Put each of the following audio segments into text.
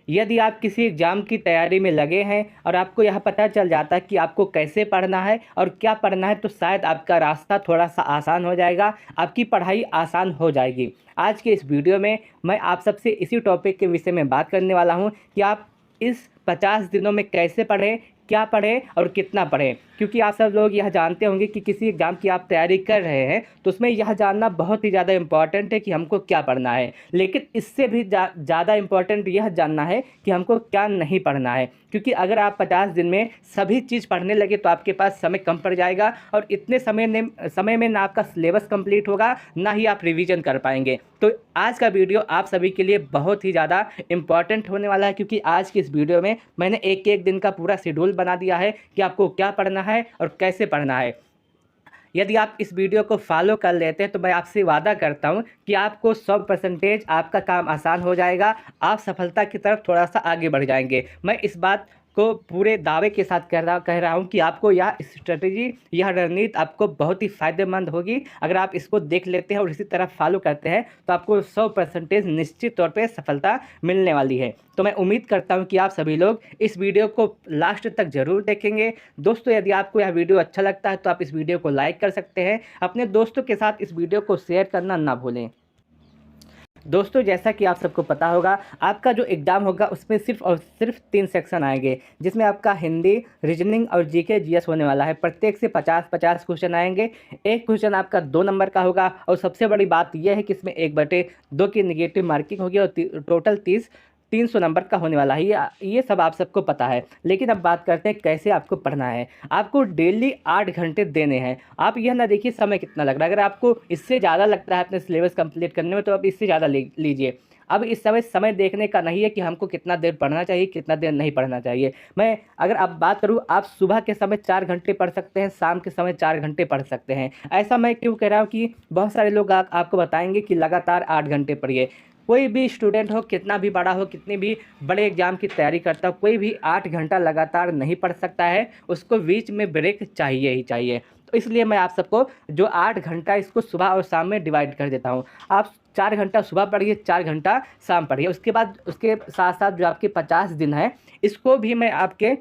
यदि आप किसी एग्ज़ाम की तैयारी में लगे हैं और आपको यह पता चल जाता है कि आपको कैसे पढ़ना है और क्या पढ़ना है, तो शायद आपका रास्ता थोड़ा-सा आसान हो जाएगा, आपकी पढ़ाई आसान हो जाएगी। आज के इस वीडियो में मैं आप सबसे इसी टॉपिक के विषय में बात करने वाला हूँ कि आप इस 50 दिनों में कैसे पढ़ें, क्या पढ़ें और कितना पढ़ें। क्योंकि आप सब लोग यह जानते होंगे कि किसी एग्ज़ाम की आप तैयारी कर रहे हैं, तो उसमें यह जानना बहुत ही ज़्यादा इम्पॉर्टेंट है कि हमको क्या पढ़ना है। लेकिन इससे भी ज़्यादा इम्पॉर्टेंट यह जानना है कि हमको क्या नहीं पढ़ना है। क्योंकि अगर आप 50 दिन में सभी चीज़ पढ़ने लगे तो आपके पास समय कम पड़ जाएगा और इतने समय में ना आपका सिलेबस कंप्लीट होगा, ना ही आप रिवीजन कर पाएँगे। तो आज का वीडियो आप सभी के लिए बहुत ही ज़्यादा इम्पॉर्टेंट होने वाला है, क्योंकि आज की इस वीडियो में मैंने एक-एक दिन का पूरा शेड्यूल बना दिया है कि आपको क्या पढ़ना है और कैसे पढ़ना है। यदि आप इस वीडियो को फॉलो कर लेते हैं तो मैं आपसे वादा करता हूं कि आपको 100% आपका काम आसान हो जाएगा, आप सफलता की तरफ थोड़ा-सा आगे बढ़ जाएँगे। मैं इस बात को पूरे दावे के साथ कह रहा हूं कि आपको यह स्ट्रैटेजी, यह रणनीति आपको बहुत ही फ़ायदेमंद होगी। अगर आप इसको देख लेते हैं और इसी तरह फॉलो करते हैं तो आपको 100% निश्चित तौर पे सफलता मिलने वाली है। तो मैं उम्मीद करता हूं कि आप सभी लोग इस वीडियो को लास्ट तक ज़रूर देखेंगे। दोस्तों, यदि आपको यह वीडियो अच्छा लगता है तो आप इस वीडियो को लाइक कर सकते हैं। अपने दोस्तों के साथ इस वीडियो को शेयर करना ना भूलें। दोस्तों, जैसा कि आप सबको पता होगा, आपका जो एग्ज़ाम होगा उसमें सिर्फ़ और सिर्फ 3 सेक्शन आएँगे, जिसमें आपका हिंदी, रीजनिंग और जीके जीएस होने वाला है। प्रत्येक से 50-50 क्वेश्चन आएँगे। एक क्वेश्चन आपका 2 नंबर का होगा और सबसे बड़ी बात यह है कि इसमें 1/2 की नेगेटिव मार्किंग होगी और टोटल 300 नंबर का होने वाला है। ये सब आप सबको पता है। लेकिन अब बात करते हैं कैसे आपको पढ़ना है। आपको डेली 8 घंटे देने हैं। आप यह ना देखिए समय कितना लग रहा है। अगर आपको इससे ज़्यादा लगता है अपने सिलेबस कंप्लीट करने में, तो आप इससे ज़्यादा ले लीजिए। अब इस समय देखने का नहीं है कि हमको कितना देर पढ़ना चाहिए, कितना देर नहीं पढ़ना चाहिए। मैं अगर अब बात करूँ, आप सुबह के समय 4 घंटे पढ़ सकते हैं, शाम के समय 4 घंटे पढ़ सकते हैं। ऐसा मैं क्यों कह रहा हूँ कि बहुत सारे लोग आपको बताएँगे कि लगातार 8 घंटे पढ़िए। कोई भी स्टूडेंट हो, कितना भी बड़ा हो, कितनी भी बड़े एग्ज़ाम की तैयारी करता हो, कोई भी 8 घंटा लगातार नहीं पढ़ सकता है। उसको बीच में ब्रेक चाहिए ही चाहिए। तो इसलिए मैं आप सबको जो 8 घंटा, इसको सुबह और शाम में डिवाइड कर देता हूँ। आप 4 घंटा सुबह पढ़िए, 4 घंटा शाम पढ़िए। उसके बाद उसके साथ-साथ जो आपके 50 दिन हैं, इसको भी मैं आपके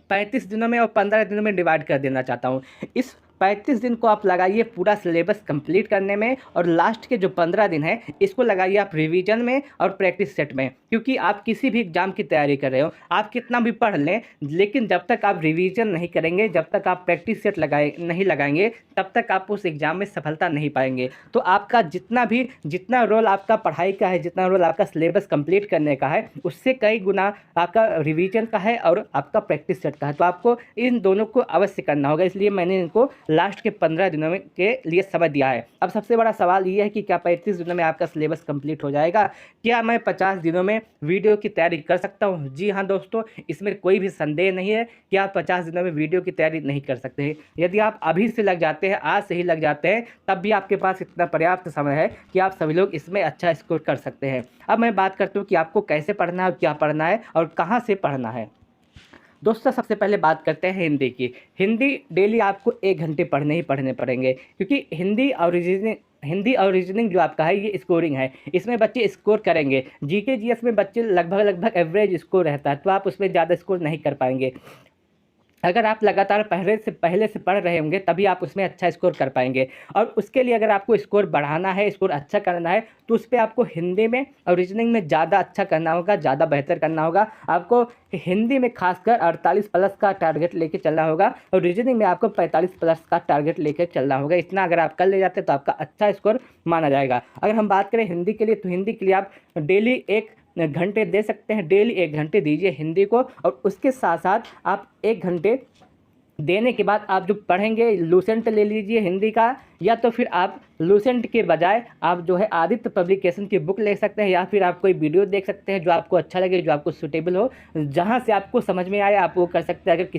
35 दिनों में और 15 दिनों में डिवाइड कर देना चाहता हूँ। इस 35 दिन को आप लगाइए पूरा सिलेबस कंप्लीट करने में, और लास्ट के जो 15 दिन हैं, इसको लगाइए आप रिवीजन में और प्रैक्टिस सेट में। क्योंकि आप किसी भी एग्ज़ाम की तैयारी कर रहे हो, आप कितना भी पढ़ लें, लेकिन जब तक आप रिवीजन नहीं करेंगे, जब तक आप प्रैक्टिस सेट नहीं लगाएंगे, तब तक आप उस एग्ज़ाम में सफलता नहीं पाएंगे। तो आपका जितना रोल आपका पढ़ाई का है, जितना रोल आपका सिलेबस कंप्लीट करने का है, उससे कई गुना आपका रिवीजन का है और आपका प्रैक्टिस सेट का है। तो आपको इन दोनों को अवश्य करना होगा। इसलिए मैंने इनको लास्ट के 15 दिनों में के लिए समय दिया है। अब सबसे बड़ा सवाल ये है कि क्या 35 दिनों में आपका सिलेबस कंप्लीट हो जाएगा? क्या मैं 50 दिनों में वीडियो की तैयारी कर सकता हूँ? जी हाँ दोस्तों, इसमें कोई भी संदेह नहीं है कि आप 50 दिनों में वीडियो की तैयारी नहीं कर सकते हैं। यदि आप अभी से लग जाते हैं, आज से ही लग जाते हैं, तब भी आपके पास इतना पर्याप्त समय है कि आप सभी लोग इसमें अच्छा स्कोर कर सकते हैं। अब मैं बात करता हूँ कि आपको कैसे पढ़ना है और क्या पढ़ना है और कहाँ से पढ़ना है। दोस्तों, सबसे पहले बात करते हैं हिंदी की। हिंदी डेली आपको 1 घंटे पढ़ने ही पढ़ने पड़ेंगे, क्योंकि हिंदी और रीजनिंग जो आपका है, ये स्कोरिंग है। इसमें बच्चे स्कोर करेंगे। जीके जीएस में बच्चे लगभग एवरेज स्कोर रहता है, तो आप उसमें ज़्यादा स्कोर नहीं कर पाएंगे। अगर आप लगातार पहले से पढ़ रहे होंगे, तभी आप उसमें अच्छा स्कोर कर पाएँगे। और उसके लिए अगर आपको स्कोर बढ़ाना है, स्कोर अच्छा करना है, तो उस पे आपको हिंदी में और रीजनिंग में ज़्यादा अच्छा करना होगा, ज़्यादा बेहतर करना होगा। आपको हिंदी में खासकर 48 प्लस का टारगेट लेके चलना होगा और रीजनिंग में आपको 45 प्लस का टारगेट लेके चलना होगा। इतना अगर आप कर ले जाते हैं तो आपका अच्छा स्कोर माना जाएगा। अगर हम बात करें हिंदी के लिए, तो हिंदी के लिए आप डेली 1 घंटे दे सकते हैं। डेली 1 घंटे दीजिए हिंदी को, और उसके साथ-साथ आप 1 घंटे देने के बाद आप जो पढ़ेंगे, लूसेंट ले लीजिए हिंदी का, या तो फिर आप लूसेंट के बजाय आप जो है आदित्य पब्लिकेशन की बुक ले सकते हैं, या फिर आप कोई वीडियो देख सकते हैं जो आपको अच्छा लगे, जो आपको सूटेबल हो, जहाँ से आपको समझ में आए आप वो कर सकते हैं। अगर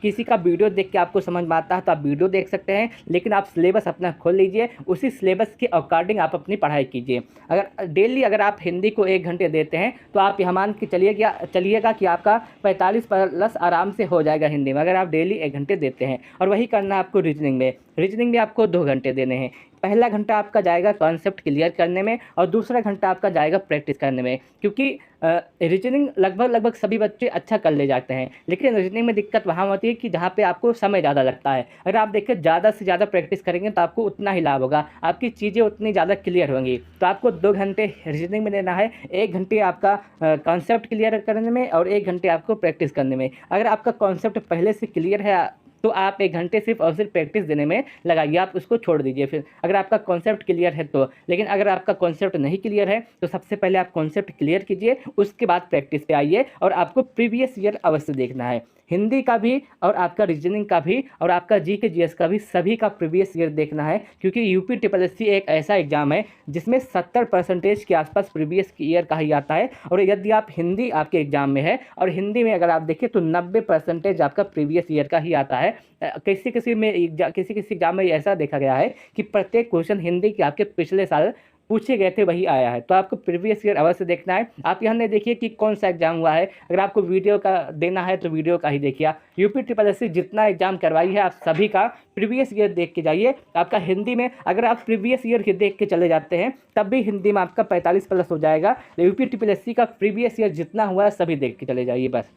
किसी का वीडियो देख के आपको समझ में आता है तो आप वीडियो देख सकते हैं, लेकिन आप सिलेबस अपना खोल लीजिए, उसी सिलेबस के अकॉर्डिंग आप अपनी पढ़ाई कीजिए। अगर आप हिंदी को 1 घंटे देते हैं, तो आप यहाँ मान के चलिएगा कि आपका 45 प्लस आराम से हो जाएगा हिंदी में, अगर आप डेली 1 घंटे देते हैं। और वही करना है आपको रीजनिंग में। रीजनिंग में आपको 2 घंटे घंटे देने हैं। पहला घंटा आपका जाएगा कॉन्सेप्ट क्लियर करने में और दूसरा घंटा आपका जाएगा प्रैक्टिस करने में, क्योंकि रीजनिंग लगभग सभी बच्चे अच्छा कर ले जाते हैं, लेकिन रीजनिंग में दिक्कत वहाँ होती है कि जहाँ पे आपको समय ज़्यादा लगता है। अगर आप देखिए ज़्यादा से ज़्यादा प्रैक्टिस करेंगे तो आपको उतना ही लाभ होगा, आपकी चीज़ें उतनी ज़्यादा क्लियर होंगी। तो आपको 2 घंटे रीजनिंग में देना है, 1 घंटे आपका कॉन्सेप्ट क्लियर करने में और 1 घंटे आपको प्रैक्टिस करने में। अगर आपका कॉन्सेप्ट पहले से क्लियर है तो आप 1 घंटे सिर्फ और सिर्फ प्रैक्टिस देने में लगाइए, आप उसको छोड़ दीजिए फिर, अगर आपका कॉन्सेप्ट क्लियर है तो। लेकिन अगर आपका कॉन्सेप्ट नहीं क्लियर है तो सबसे पहले आप कॉन्सेप्ट क्लियर कीजिए, उसके बाद प्रैक्टिस पे आइए। और आपको प्रीवियस ईयर अवश्य देखना है, हिंदी का भी और आपका रीजनिंग का भी और आपका जीके जीएस का भी, सभी का प्रीवियस ईयर देखना है, क्योंकि यूपी ट्रिपल एससी एक ऐसा एग्जाम है जिसमें 70% के आसपास प्रीवियस ईयर का ही आता है। और यदि आप हिंदी आपके एग्जाम में है और हिंदी में अगर आप देखें तो 90% आपका प्रीवियस ईयर का ही आता है। किसी किसी एग्जाम में ऐसा देखा गया है कि प्रत्येक क्वेश्चन हिंदी के आपके पिछले साल पूछे गए थे वही आया है। तो आपको प्रीवियस ईयर अवश्य देखना है। आप यहाँ नहीं देखिए कि कौन सा एग्जाम हुआ है, अगर आपको वीडियो का देना है तो वीडियो का ही देखिए। यूपी ट्रिपल एससी जितना एग्जाम करवाई है आप सभी का प्रीवियस ईयर देख के जाइए। आपका हिंदी में अगर आप प्रीवियस ईयर के देख के चले जाते हैं तब भी हिंदी में आपका 45+ हो जाएगा। यूपी ट्रिपल एससी का प्रीवियस ईयर जितना हुआ है सभी देख के चले जाइए बस।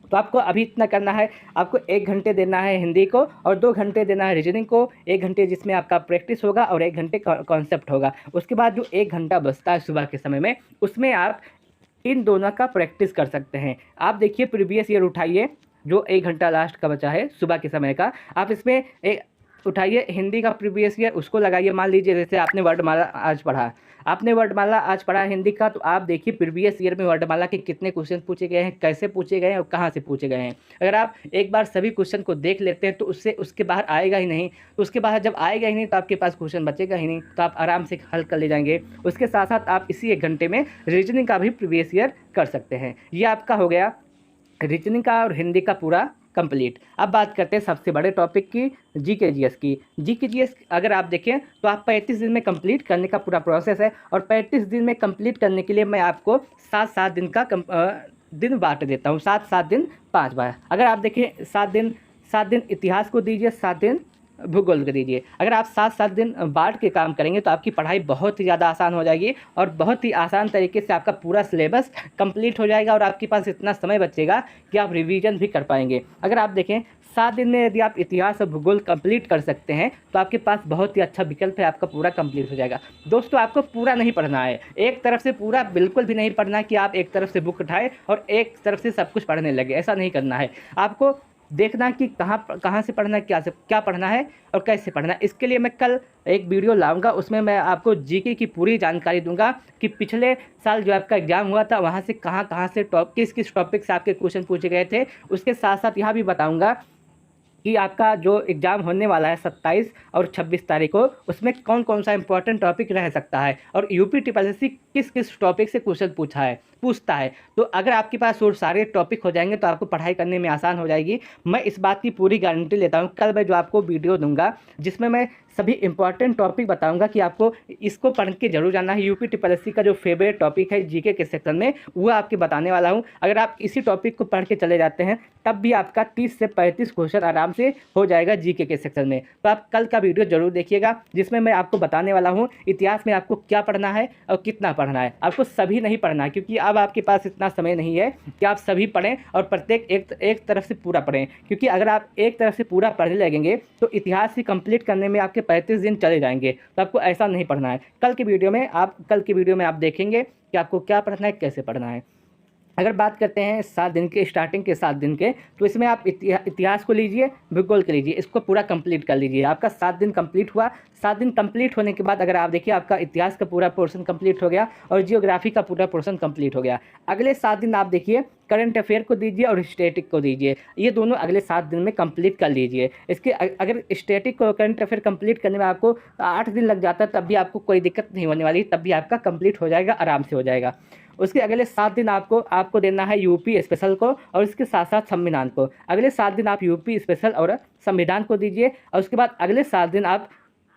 तो आपको अभी इतना करना है, आपको 1 घंटे देना है हिंदी को और 2 घंटे देना है रीजनिंग को, 1 घंटे जिसमें आपका प्रैक्टिस होगा और 1 घंटे कॉन्सेप्ट होगा। उसके बाद जो 1 घंटा बचता है सुबह के समय में, उसमें आप इन दोनों का प्रैक्टिस कर सकते हैं। आप देखिए प्रीवियस ईयर उठाइए, जो 1 घंटा लास्ट का बचा है सुबह के समय का, आप इसमें उठाइए हिंदी का प्रीवियस ईयर, उसको लगाइए। मान लीजिए जैसे आपने वर्णमाला आज पढ़ा, आपने वर्णमाला आज पढ़ा हिंदी का, तो आप देखिए प्रीवियस ईयर में वर्णमाला के कितने क्वेश्चन पूछे गए हैं, कैसे पूछे गए हैं और कहाँ से पूछे गए हैं। अगर आप एक बार सभी क्वेश्चन को देख लेते हैं तो उससे उसके बाहर आएगा ही नहीं, तो उसके बाहर जब आएगा ही नहीं तो आपके पास क्वेश्चन बचेगा ही नहीं, तो आप आराम से हल कर ले जाएंगे। उसके साथ साथ आप इसी 1 घंटे में रीजनिंग का भी प्रीवियस ईयर कर सकते हैं। ये आपका हो गया रीजनिंग का और हिंदी का पूरा कंप्लीट। अब बात करते हैं सबसे बड़े टॉपिक की, जीके जीएस की। जीके जीएस अगर आप देखें तो आप 35 दिन में कंप्लीट करने का पूरा प्रोसेस है, और 35 दिन में कंप्लीट करने के लिए मैं आपको 7-7 दिन का दिन बांट देता हूँ, 7-7 दिन 5 बार। अगर आप देखें 7 दिन इतिहास को दीजिए, 7 दिन भूगोल को दीजिए। अगर आप 7-7 दिन बांट के काम करेंगे तो आपकी पढ़ाई बहुत ही ज़्यादा आसान हो जाएगी और बहुत ही आसान तरीके से आपका पूरा सिलेबस कंप्लीट हो जाएगा और आपके पास इतना समय बचेगा कि आप रिवीजन भी कर पाएंगे। अगर आप देखें 7 दिन में यदि आप इतिहास और भूगोल कंप्लीट कर सकते हैं तो आपके पास बहुत ही अच्छा विकल्प है, आपका पूरा कंप्लीट हो जाएगा। दोस्तों आपको पूरा नहीं पढ़ना है, एक तरफ से पूरा बिल्कुल भी नहीं पढ़ना है कि आप एक तरफ से बुक उठाए और एक तरफ से सब कुछ पढ़ने लगे, ऐसा नहीं करना है। आपको देखना कि कहाँ से पढ़ना है, क्या पढ़ना है और कैसे पढ़ना है। इसके लिए मैं कल एक वीडियो लाऊंगा, उसमें मैं आपको जीके की पूरी जानकारी दूंगा कि पिछले साल जो आपका एग्जाम हुआ था वहाँ से कहाँ से किस टॉपिक से आपके क्वेश्चन पूछे गए थे। उसके साथ साथ यह भी बताऊंगा कि आपका जो एग्ज़ाम होने वाला है 27 और 26 तारीख को, उसमें कौन कौन सा इंपॉर्टेंट टॉपिक रह सकता है और यूपी ट्रिपल एससी किस टॉपिक से क्वेश्चन पूछता है। तो अगर आपके पास वो सारे टॉपिक हो जाएंगे तो आपको पढ़ाई करने में आसान हो जाएगी। मैं इस बात की पूरी गारंटी लेता हूँ। कल मैं जो आपको वीडियो दूंगा जिसमें मैं सभी इंपॉर्टेंट टॉपिक बताऊंगा कि आपको इसको पढ़ के जरूर जाना है। यूपी ट्रिपल एससी का जो फेवरेट टॉपिक है जीके के सेक्शन में, वो आपके बताने वाला हूँ। अगर आप इसी टॉपिक को पढ़ के चले जाते हैं तब भी आपका 30 से 35 क्वेश्चन आराम से हो जाएगा जीके के सेक्शन में। तो आप कल का वीडियो जरूर देखिएगा जिसमें मैं आपको बताने वाला हूँ इतिहास में आपको क्या पढ़ना है और कितना पढ़ना है। आपको सभी नहीं पढ़ना है क्योंकि अब आपके पास इतना समय नहीं है कि आप सभी पढ़ें और प्रत्येक एक तरफ से पूरा पढ़ें, क्योंकि अगर आप एक तरफ से पूरा पढ़ने लगेंगे तो इतिहास ही कंप्लीट करने में आपके 35 दिन चले जाएंगे। तो आपको ऐसा नहीं पढ़ना है। कल के वीडियो में आप देखेंगे कि आपको क्या पढ़ना है, कैसे पढ़ना है। अगर बात करते हैं 7 दिन के, स्टार्टिंग के 7 दिन के, तो इसमें आप इतिहास को लीजिए, भूगोल को लीजिए, इसको पूरा कंप्लीट कर लीजिए। आपका 7 दिन कंप्लीट हुआ। 7 दिन कंप्लीट होने के बाद अगर आप देखिए आपका इतिहास का पूरा पोर्शन कंप्लीट हो गया और जियोग्राफी का पूरा पोर्शन कंप्लीट हो गया। अगले 7 दिन आप देखिए करंट अफेयर को दीजिए और स्टैटिक को दीजिए। ये दोनों अगले 7 दिन में कंप्लीट कर लीजिए। इसके अगर स्टैटिक और करंट अफेयर कंप्लीट करने में आपको 8 दिन लग जाता है तब भी आपको कोई दिक्कत नहीं होने वाली, तब भी आपका कंप्लीट हो जाएगा, आराम से हो जाएगा। उसके अगले 7 दिन आपको देना है यूपी स्पेशल को और इसके साथ साथ संविधान को। अगले 7 दिन आप यूपी स्पेशल और संविधान को दीजिए और उसके बाद अगले 7 दिन आप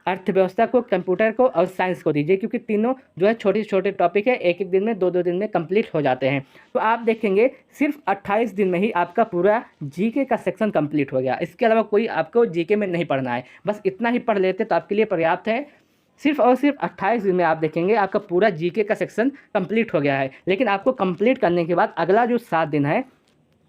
अर्थव्यवस्था को, कंप्यूटर को और साइंस को दीजिए, क्योंकि तीनों जो है छोटे-छोटे टॉपिक है, एक-एक दिन में 2-2 दिन में कंप्लीट हो जाते हैं। तो आप देखेंगे सिर्फ़ 28 दिन में ही आपका पूरा जीके का सेक्शन कंप्लीट हो गया। इसके अलावा कोई आपको जीके में नहीं पढ़ना है। बस इतना ही पढ़ लेते तो आपके लिए पर्याप्त है। सिर्फ़ और सिर्फ़ 28 दिन में आप देखेंगे आपका पूरा जीके का सेक्शन कंप्लीट हो गया है। लेकिन आपको कंप्लीट करने के बाद अगला जो 7 दिन है,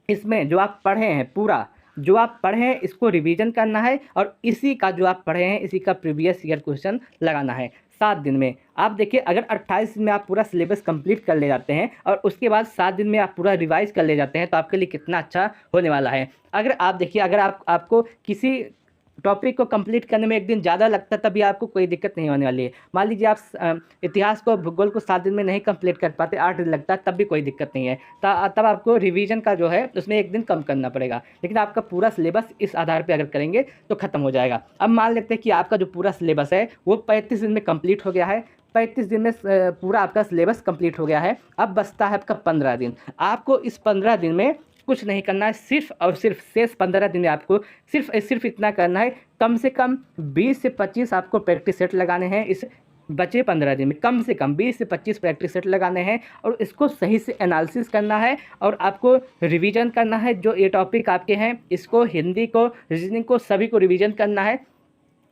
इसमें जो आप पढ़े हैं पूरा, जो आप पढ़े हैं इसको रिवीजन करना है और इसी का जो आप पढ़े हैं इसी का प्रीवियस ईयर क्वेश्चन लगाना है 7 दिन में। आप देखिए अगर 28 दिन में आप पूरा सिलेबस कंप्लीट कर ले जाते हैं और उसके बाद 7 दिन में आप पूरा रिवाइज़ कर ले जाते हैं तो आपके लिए कितना अच्छा होने वाला है। अगर आप देखिए अगर आपको किसी टॉपिक को कंप्लीट करने में 1 दिन ज़्यादा लगता है तभी आपको कोई दिक्कत नहीं होने वाली है। मान लीजिए आप इतिहास को, भूगोल को 7 दिन में नहीं कंप्लीट कर पाते, 8 दिन लगता है तब भी कोई दिक्कत नहीं है। तब आपको रिवीजन का जो है उसमें 1 दिन कम करना पड़ेगा। लेकिन आपका पूरा सिलेबस इस आधार पे अगर करेंगे तो ख़त्म हो जाएगा। अब मान लेते हैं कि आपका जो पूरा सिलेबस है वो 35 दिन में कंप्लीट हो गया है। 35 दिन में पूरा आपका सिलेबस कंप्लीट हो गया है। अब बचता है आपका 15 दिन। आपको इस 15 दिन में कुछ नहीं करना है, सिर्फ़ और सिर्फ़ शेष 15 दिन में आपको सिर्फ़ इतना करना है, कम से कम 20 से 25 आपको प्रैक्टिस सेट लगाने हैं। इस बचे 15 दिन में कम से कम 20 से 25 प्रैक्टिस सेट लगाने हैं और इसको सही से एनालिसिस करना है और आपको रिवीजन करना है। जो ये टॉपिक आपके हैं इसको, हिंदी को, रीजनिंग को, सभी को रिवीजन करना है।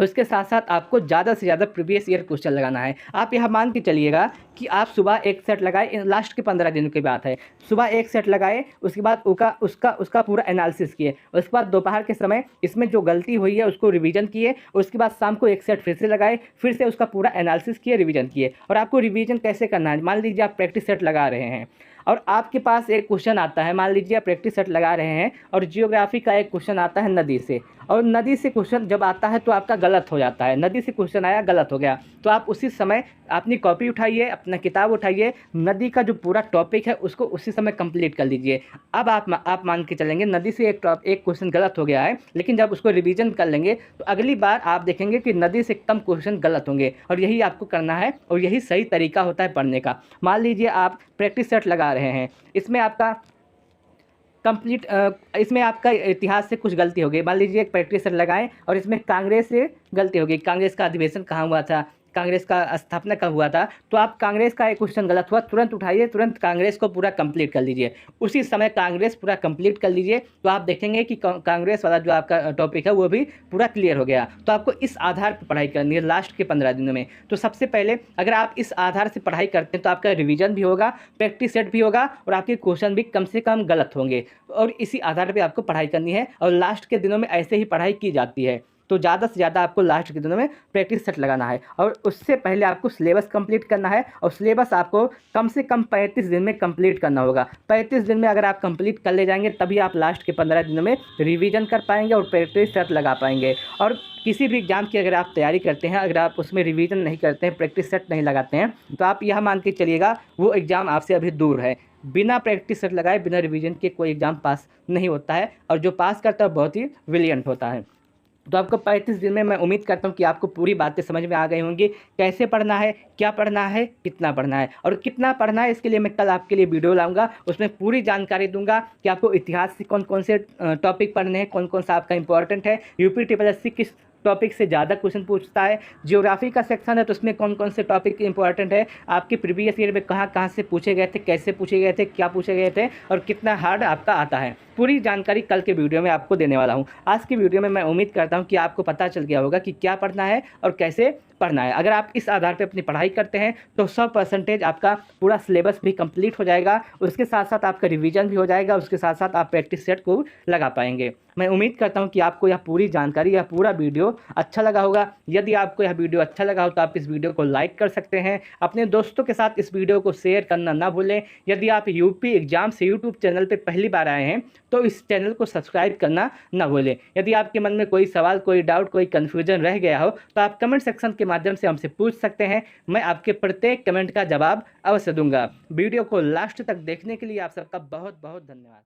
उसके साथ-साथ आपको ज़्यादा से ज़्यादा प्रीवियस ईयर क्वेश्चन लगाना है। आप यह मान के चलिएगा कि आप सुबह 1 सेट लगाए, लास्ट के 15 दिनों की बात है। सुबह 1 सेट लगाए, उसके बाद उसका पूरा एनालिसिस किए। उसके बाद दोपहर के समय इसमें जो गलती हुई है उसको रिवीजन किए। उसके बाद शाम को 1 सेट फिर से लगाए, फिर से उसका पूरा एनालिसिस किए, रिवीजन किए। और आपको रिवीजन कैसे करना है, मान लीजिए आप प्रैक्टिस सेट लगा रहे हैं और आपके पास एक क्वेश्चन आता है, मान लीजिए आप प्रैक्टिस सेट लगा रहे हैं और जियोग्राफी का एक क्वेश्चन आता है नदी से, और नदी से क्वेश्चन जब आता है तो आपका गलत हो जाता है। नदी से क्वेश्चन आया, गलत हो गया, तो आप उसी समय अपनी कॉपी उठाइए, अपना किताब उठाइए, नदी का जो पूरा टॉपिक है उसको उसी समय कंप्लीट कर लीजिए। अब आप मान के चलेंगे नदी से एक क्वेश्चन गलत हो गया है, लेकिन जब उसको रिवीजन कर लेंगे तो अगली बार आप देखेंगे कि नदी से कम क्वेश्चन गलत होंगे, और यही आपको करना है और यही सही तरीका होता है पढ़ने का। मान लीजिए आप प्रैक्टिस सेट लगा रहे हैं, इसमें आपका इसमें आपका इतिहास से कुछ गलती हो गई। मान लीजिए एक प्रैक्टिस सेट लगाएं और इसमें कांग्रेस से गलती हो गई, कांग्रेस का अधिवेशन कहाँ हुआ था, कांग्रेस का स्थापना कब हुआ था, तो आप कांग्रेस का एक क्वेश्चन गलत हुआ, तुरंत उठाइए, तुरंत कांग्रेस को पूरा कंप्लीट कर लीजिए। उसी समय कांग्रेस पूरा कंप्लीट कर लीजिए तो आप देखेंगे कि कांग्रेस वाला जो आपका टॉपिक है वो भी पूरा क्लियर हो गया। तो आपको इस आधार पर पढ़ाई करनी है लास्ट के 15 दिनों में। तो सबसे पहले अगर आप इस आधार से पढ़ाई करते हैं तो आपका रिवीजन भी होगा, प्रैक्टिस सेट भी होगा और आपके क्वेश्चन भी कम से कम गलत होंगे, और इसी आधार पर आपको पढ़ाई करनी है। और लास्ट के दिनों में ऐसे ही पढ़ाई की जाती है। तो ज़्यादा से ज़्यादा आपको लास्ट के दिनों में प्रैक्टिस सेट लगाना है और उससे पहले आपको सिलेबस कंप्लीट करना है, और सिलेबस आपको कम से कम 35 दिन में कंप्लीट करना होगा। 35 दिन में अगर आप कंप्लीट कर ले जाएंगे तभी आप लास्ट के 15 दिनों में रिवीजन कर पाएंगे और प्रैक्टिस सेट लगा पाएंगे। और किसी भी एग्जाम की अगर आप तैयारी करते हैं, अगर आप उसमें रिवीजन नहीं करते हैं, प्रैक्टिस सेट नहीं लगाते हैं, तो आप यह मान के चलिएगा वो एग्ज़ाम आपसे अभी दूर है। बिना प्रैक्टिस सेट लगाए, बिना रिवीजन के कोई एग्ज़ाम पास नहीं होता है, और जो पास करता है बहुत ही ब्रिलियंट होता है। तो आपको 35 दिन में मैं उम्मीद करता हूँ कि आपको पूरी बातें समझ में आ गई होंगी, कैसे पढ़ना है, क्या पढ़ना है, कितना पढ़ना है, और कितना पढ़ना है इसके लिए मैं कल आपके लिए वीडियो लाऊंगा। उसमें पूरी जानकारी दूंगा कि आपको इतिहास से कौन कौन से टॉपिक पढ़ने हैं, कौन कौन सा आपका इंपॉर्टेंट है, UPSSC किस टॉपिक से ज़्यादा क्वेश्चन पूछता है, ज्योग्राफी का सेक्शन है तो उसमें कौन कौन से टॉपिक इंपॉर्टेंट है, आपके प्रीवियस ईयर में कहाँ कहाँ से पूछे गए थे, कैसे पूछे गए थे, क्या पूछे गए थे, और कितना हार्ड आपका आता है। पूरी जानकारी कल के वीडियो में आपको देने वाला हूँ। आज की वीडियो में मैं उम्मीद करता हूँ कि आपको पता चल गया होगा कि क्या पढ़ना है और कैसे पढ़ना है। अगर आप इस आधार पर अपनी पढ़ाई करते हैं तो 100% आपका पूरा सिलेबस भी कंप्लीट हो जाएगा, उसके साथ साथ आपका रिवीजन भी हो जाएगा, उसके साथ साथ आप प्रैक्टिस सेट को लगा पाएंगे। मैं उम्मीद करता हूं कि आपको यह पूरी जानकारी, यह पूरा वीडियो अच्छा लगा होगा। यदि आपको यह वीडियो अच्छा लगा हो तो आप इस वीडियो को लाइक कर सकते हैं, अपने दोस्तों के साथ इस वीडियो को शेयर करना ना भूलें। यदि आप यूपी एग्जाम से यूट्यूब चैनल पर पहली बार आए हैं तो इस चैनल को सब्सक्राइब करना ना भूलें। यदि आपके मन में कोई सवाल, कोई डाउट, कोई कन्फ्यूजन रह गया हो तो आप कमेंट सेक्शन के माध्यम से हमसे पूछ सकते हैं। मैं आपके प्रत्येक कमेंट का जवाब अवश्य दूंगा। वीडियो को लास्ट तक देखने के लिए आप सबका बहुत बहुत धन्यवाद।